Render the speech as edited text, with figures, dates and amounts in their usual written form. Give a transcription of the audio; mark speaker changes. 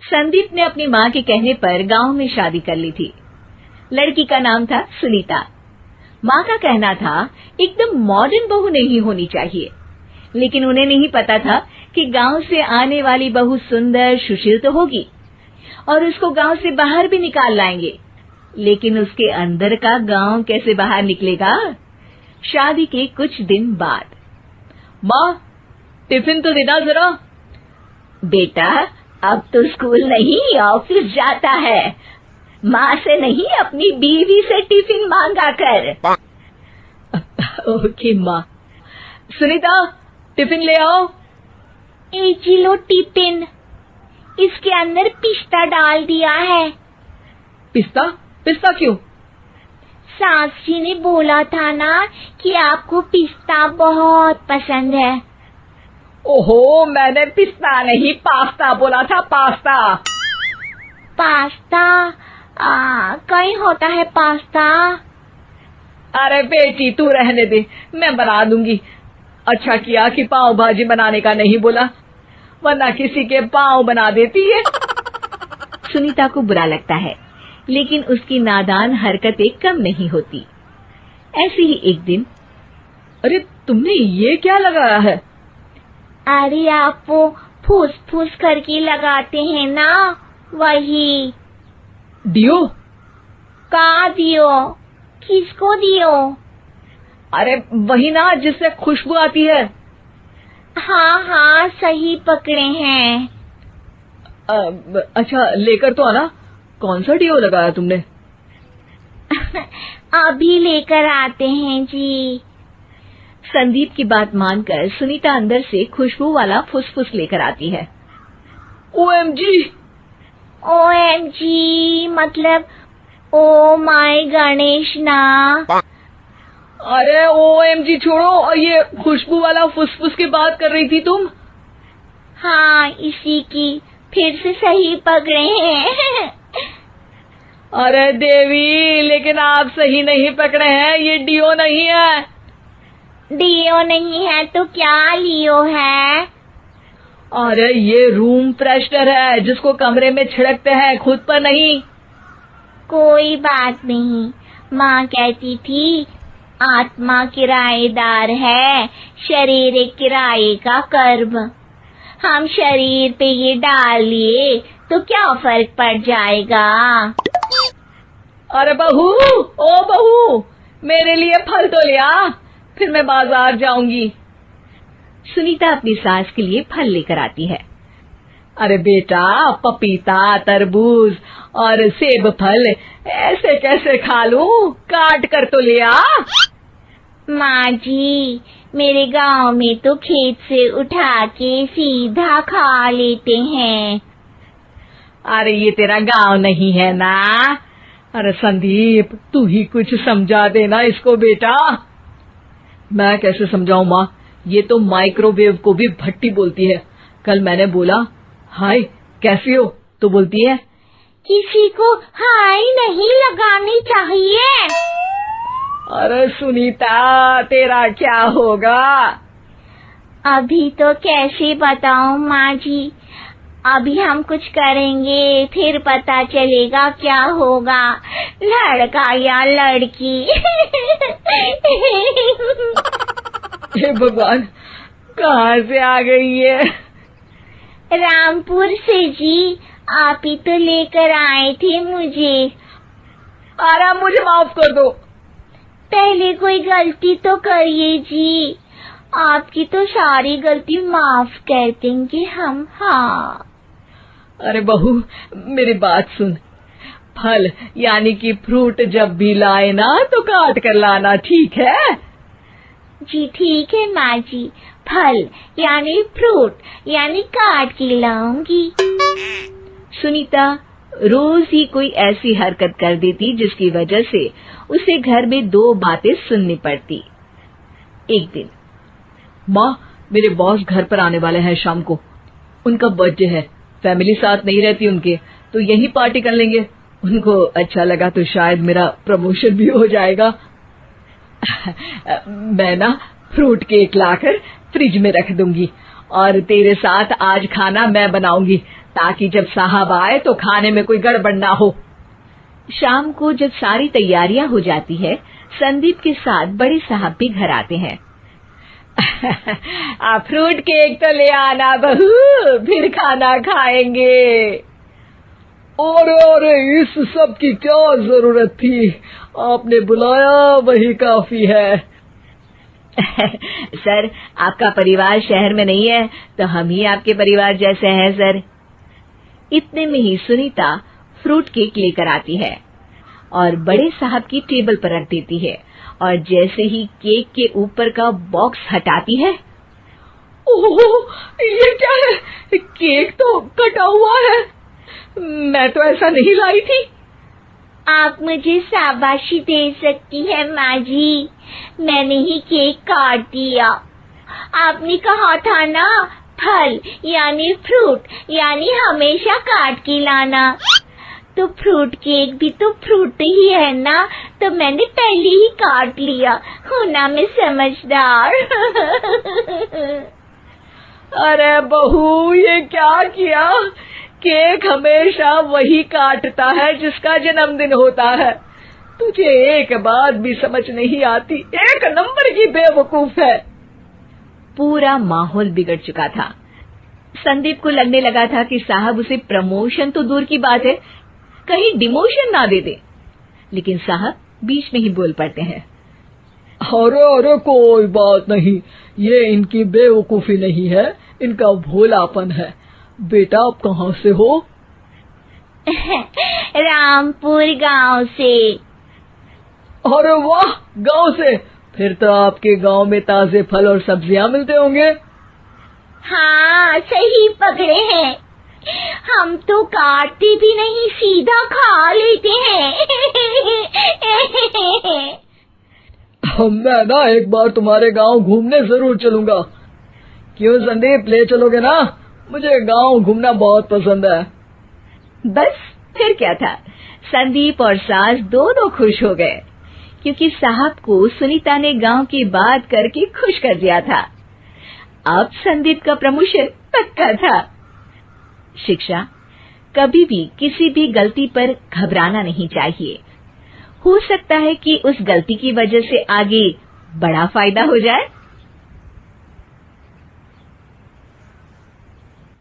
Speaker 1: संदीप ने अपनी माँ के कहने पर गांव में शादी कर ली थी। लड़की का नाम था सुनीता। माँ का कहना था एकदम मॉडर्न बहू नहीं होनी चाहिए, लेकिन उन्हें नहीं पता था कि गांव से आने वाली बहू सुंदर सुशील तो होगी और उसको गांव से बाहर भी निकाल लाएंगे, लेकिन उसके अंदर का गांव कैसे बाहर निकलेगा। शादी के कुछ दिन बाद,
Speaker 2: माँ टिफिन तो देना जरा।
Speaker 1: बेटा अब तो स्कूल नहीं ऑफिस जाता है, माँ से नहीं अपनी बीवी से टिफिन मांगा कर।
Speaker 2: ओके माँ। सुनीता टिफिन ले आओ।
Speaker 3: 1 किलो टिफिन, इसके अंदर पिस्ता डाल दिया है।
Speaker 2: पिस्ता? पिस्ता क्यों?
Speaker 3: सास जी ने बोला था ना कि आपको पिस्ता बहुत पसंद है।
Speaker 2: ओहो, मैंने पिस्ता नहीं पास्ता बोला था, पास्ता।
Speaker 3: पास्ता? कहीं होता है पास्ता?
Speaker 2: अरे बेटी तू रहने दे, मैं बना दूंगी। अच्छा किया कि पाव भाजी बनाने का नहीं बोला, वरना किसी के पाव बना देती है।
Speaker 1: सुनीता को बुरा लगता है, लेकिन उसकी नादान हरकतें कम नहीं होती। ऐसे ही एक दिन,
Speaker 2: अरे तुमने ये क्या लगाया है?
Speaker 3: अरे आप वो फूस फूस करके लगाते हैं ना, वही।
Speaker 2: डियो?
Speaker 3: का दियो? किसको दियो?
Speaker 2: अरे वही ना जिससे खुशबू आती है।
Speaker 3: हाँ सही पकड़े हैं।
Speaker 2: अच्छा लेकर तो आना। कौन सा डियो लगाया तुमने?
Speaker 3: अभी लेकर आते हैं जी।
Speaker 1: संदीप की बात मानकर सुनीता अंदर से खुशबू वाला फुसफुस लेकर आती है।
Speaker 2: OMG!
Speaker 3: OMG मतलब ओ माय गणेश ना।
Speaker 2: अरे OMG छोड़ो, और ये खुशबू वाला फुसफुस की बात कर रही थी तुम?
Speaker 3: हाँ इसी की, फिर से सही पकड़े हैं।
Speaker 2: अरे देवी, लेकिन आप सही नहीं पकड़े हैं, ये डियो नहीं है।
Speaker 3: डियो नहीं है तो क्या लियो है?
Speaker 2: अरे ये रूम फ्रेशनर है, जिसको कमरे में छिड़कते हैं, खुद पर नहीं।
Speaker 3: कोई बात नहीं, माँ कहती थी आत्मा किराएदार है, शरीर एक किराए का कर्म। हम शरीर पे ये डाल लिए तो क्या फर्क पड़ जाएगा।
Speaker 2: अरे बहू, ओ बहू, मेरे लिए फल तो ले आ, फिर मैं बाजार जाऊंगी।
Speaker 1: सुनीता अपनी सास के लिए फल लेकर आती है।
Speaker 2: अरे बेटा, पपीता, तरबूज और सेब फल ऐसे कैसे खा लूं? काट कर तो ले आ।
Speaker 3: माँ जी, मेरे गांव में तो खेत से उठा के सीधा खा लेते हैं।
Speaker 2: अरे ये तेरा गांव नहीं है ना। अरे संदीप, तू ही कुछ समझा देना इसको बेटा। मैं कैसे समझाऊं माँ, ये तो माइक्रोवेव को भी भट्टी बोलती है। कल मैंने बोला हाय कैसी हो, तो बोलती है
Speaker 3: किसी को हाय नहीं लगानी चाहिए।
Speaker 2: अरे सुनीता, तेरा क्या होगा?
Speaker 3: अभी तो कैसे बताऊं माँ जी, अभी हम कुछ करेंगे फिर पता चलेगा क्या होगा, लड़का या लड़की।
Speaker 2: हे भगवान, कहाँ से आ गई है?
Speaker 3: रामपुर से जी, आप ही तो लेकर आए थे मुझे।
Speaker 2: अरे मुझे माफ कर दो।
Speaker 3: पहले कोई गलती तो करिए जी, आपकी तो सारी गलती माफ कर देंगे हम। हाँ
Speaker 2: अरे बहू, मेरी बात सुन। फल यानी कि फ्रूट जब भी लाए ना तो काट कर लाना, ठीक है?
Speaker 3: जी ठीक है माँ जी, फल यानी फ्रूट यानी काट के लाऊंगी।
Speaker 1: सुनीता रोज ही कोई ऐसी हरकत कर देती जिसकी वजह से उसे घर में 2 बातें सुननी पड़ती। एक दिन,
Speaker 2: माँ मेरे बॉस घर पर आने वाले हैं शाम को, उनका बर्थडे है, फैमिली साथ नहीं रहती उनके, तो यही पार्टी कर लेंगे। उनको अच्छा लगा तो शायद मेरा प्रमोशन भी हो जाएगा। मैं ना फ्रूट केक लाकर फ्रिज में रख दूंगी और तेरे साथ आज खाना मैं बनाऊंगी, ताकि जब साहब आए तो खाने में कोई गड़बड़ ना हो।
Speaker 1: शाम को जब सारी तैयारियां हो जाती है, संदीप के साथ बड़े साहब भी घर आते हैं।
Speaker 2: फ्रूट केक तो ले आना बहू, फिर खाना खाएंगे।
Speaker 4: अरे इस सब की क्या जरूरत थी, आपने बुलाया वही काफी है।
Speaker 1: सर, आपका परिवार शहर में नहीं है तो हम ही आपके परिवार जैसे हैं सर। इतने में ही सुनीता फ्रूट केक लेकर आती है और बड़े साहब की टेबल पर रख देती है, और जैसे ही केक के ऊपर का बॉक्स हटाती है,
Speaker 2: ओह, ये क्या है? केक तो कटा हुआ है। मैं तो ऐसा नहीं लाई थी।
Speaker 3: आप मुझे शाबाशी दे सकती है माँ जी, मैंने ही केक काट दिया। आपने कहा था ना, फल यानी फ्रूट यानी हमेशा काट के लाना, तो फ्रूट केक भी तो फ्रूट ही है ना, तो मैंने पहले ही काट लिया। हूँ ना मैं समझदार।
Speaker 2: अरे बहू, ये क्या किया? केक हमेशा वही काटता है जिसका जन्मदिन होता है। तुझे एक बात भी समझ नहीं आती, एक नंबर की बेवकूफ है।
Speaker 1: पूरा माहौल बिगड़ चुका था। संदीप को लगने लगा था कि साहब उसे प्रमोशन तो दूर की बात है, कहीं डिमोशन ना दे दे, लेकिन साहब बीच में ही बोल पड़ते हैं।
Speaker 4: अरे कोई बात नहीं, ये इनकी बेवकूफी नहीं है, इनका भोलापन है। बेटा आप कहाँ से हो?
Speaker 3: रामपुर गांव से।
Speaker 4: अरे वाह, गांव से? फिर तो आपके गांव में ताजे फल और सब्जियां मिलते होंगे।
Speaker 3: हाँ, सही पकड़े हैं। हम तो काटते भी नहीं, सीधा खा लेते हैं।
Speaker 4: मैं ना एक बार तुम्हारे गांव घूमने जरूर चलूंगा। क्यों संदीप, ले चलोगे ना? मुझे गांव घूमना बहुत पसंद है।
Speaker 1: बस फिर क्या था, संदीप और सास दोनों खुश हो गए, क्योंकि साहब को सुनीता ने गांव की बात करके खुश कर दिया था। अब संदीप का प्रमोशन पक्का था। शिक्षा, कभी भी किसी भी गलती पर घबराना नहीं चाहिए। हो सकता है कि उस गलती की वजह से आगे बड़ा फायदा हो जाए।